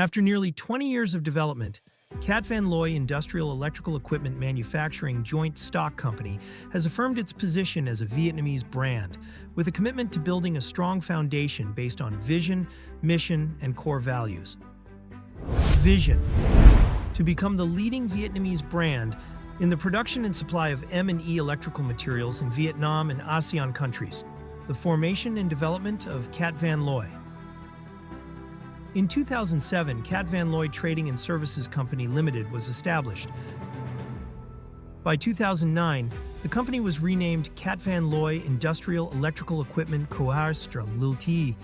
After nearly 20 years of development, Cat Van Looy Industrial Electrical Equipment Manufacturing Joint Stock Company has affirmed its position as a Vietnamese brand, with a commitment to building a strong foundation based on vision, mission, and core values. Vision: to become the leading Vietnamese brand in the production and supply of M&E electrical materials in Vietnam and ASEAN countries. The formation and development of Cat Van Looy. In 2007, Cat Van Looy Trading and Services Company Limited was established. By 2009, the company was renamed Cat Van Looy Industrial Electrical Equipment Coastra Ltd.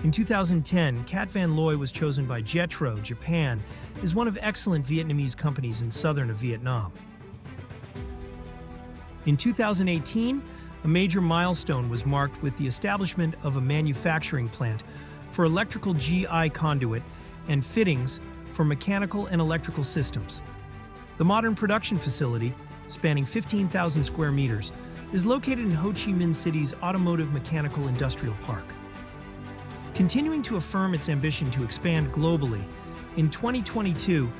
In 2010, Cat Van Looy was chosen by Jetro, Japan, as one of excellent Vietnamese companies in southern of Vietnam. In 2018, a major milestone was marked with the establishment of a manufacturing plant for electrical GI conduit and fittings for mechanical and electrical systems. The modern production facility, spanning 15,000 square meters, is located in Ho Chi Minh City's Automotive Mechanical Industrial Park. Continuing to affirm its ambition to expand globally, in 2022,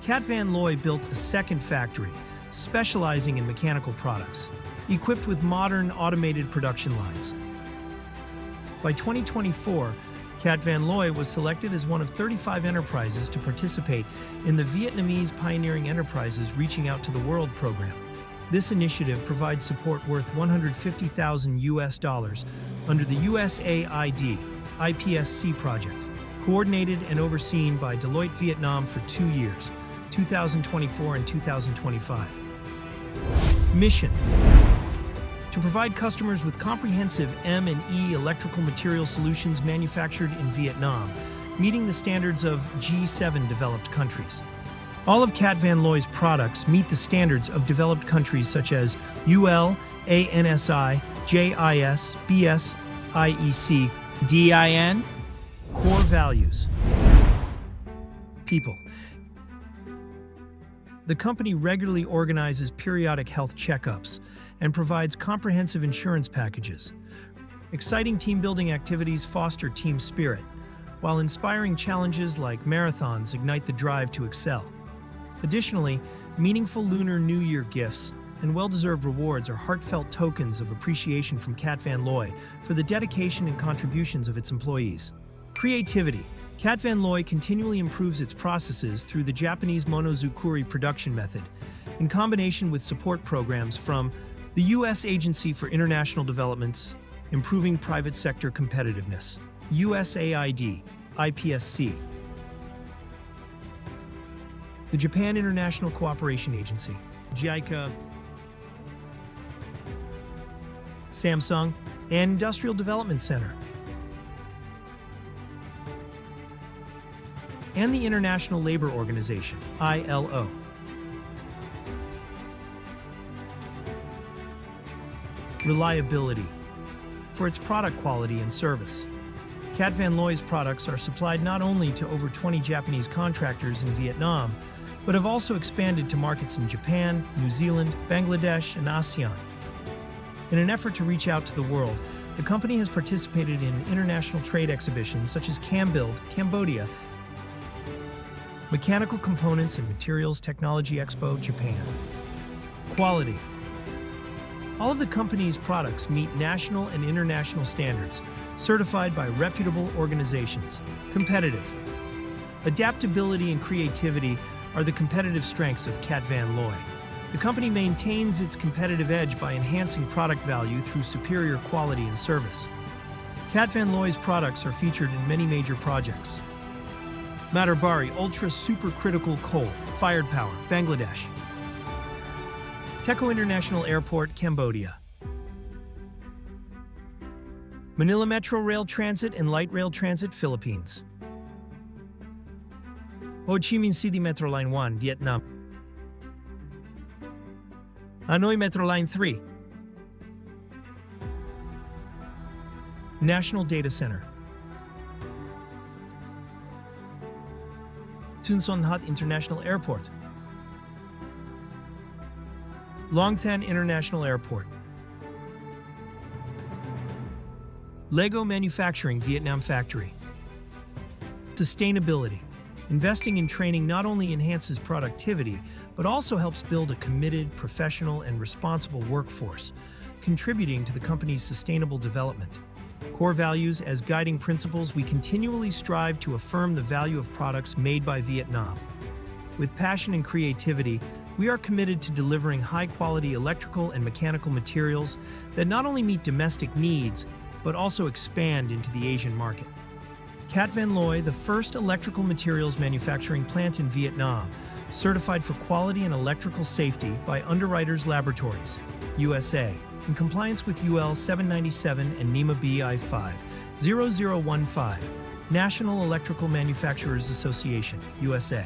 Cat Van Looy built a second factory, specializing in mechanical products, equipped with modern automated production lines. By 2024, Cat Van Looy was selected as one of 35 enterprises to participate in the Vietnamese Pioneering Enterprises Reaching Out to the World program. This initiative provides support worth $150,000 under the USAID IPSC project, coordinated and overseen by Deloitte Vietnam for 2 years, 2024 and 2025. Mission: to provide customers with comprehensive M&E electrical material solutions manufactured in Vietnam, meeting the standards of G7 developed countries. All of Cat Van Looy's products meet the standards of developed countries such as UL, ANSI, JIS, BS, IEC, DIN. Core values: people. The company regularly organizes periodic health checkups and provides comprehensive insurance packages. Exciting team-building activities foster team spirit, while inspiring challenges like marathons ignite the drive to excel. Additionally, meaningful Lunar New Year gifts and well-deserved rewards are heartfelt tokens of appreciation from Cat Van Looy for the dedication and contributions of its employees. Creativity: Cat Van Looy continually improves its processes through the Japanese monozukuri production method, in combination with support programs from the U.S. Agency for International Development's Improving Private Sector Competitiveness, USAID, IPSC, the Japan International Cooperation Agency, JICA, Samsung, and Industrial Development Center, and the International Labor Organization, ILO. Reliability: for its product quality and service. Cat Van Looy's products are supplied not only to over 20 Japanese contractors in Vietnam, but have also expanded to markets in Japan, New Zealand, Bangladesh, and ASEAN. In an effort to reach out to the world, the company has participated in international trade exhibitions such as CamBuild, Cambodia, Mechanical Components and Materials Technology Expo, Japan. Quality: all of the company's products meet national and international standards, certified by reputable organizations. Competitive: adaptability and creativity are the competitive strengths of Cat Van Looy. The company maintains its competitive edge by enhancing product value through superior quality and service. Cat Van Looy's products are featured in many major projects. Matarbari Ultra Supercritical Coal-Fired Power, Bangladesh. Techo International Airport, Cambodia. Manila Metro Rail Transit and Light Rail Transit, Philippines. Ho Chi Minh City Metro Line 1, Vietnam. Hanoi Metro Line 3. National Data Center. Tun Son Hat International Airport. Long Than International Airport. Lego Manufacturing Vietnam Factory. Sustainability. Investing in training not only enhances productivity, but also helps build a committed, professional, and responsible workforce, contributing to the company's sustainable development. Core values. As guiding principles, we continually strive to affirm the value of products made by Vietnam. With passion and creativity, we are committed to delivering high-quality electrical and mechanical materials that not only meet domestic needs, but also expand into the Asian market. Cat Van Loy, the first electrical materials manufacturing plant in Vietnam, certified for quality and electrical safety by Underwriters Laboratories, USA, in compliance with UL 797 and NEMA BI 50015, National Electrical Manufacturers Association, USA.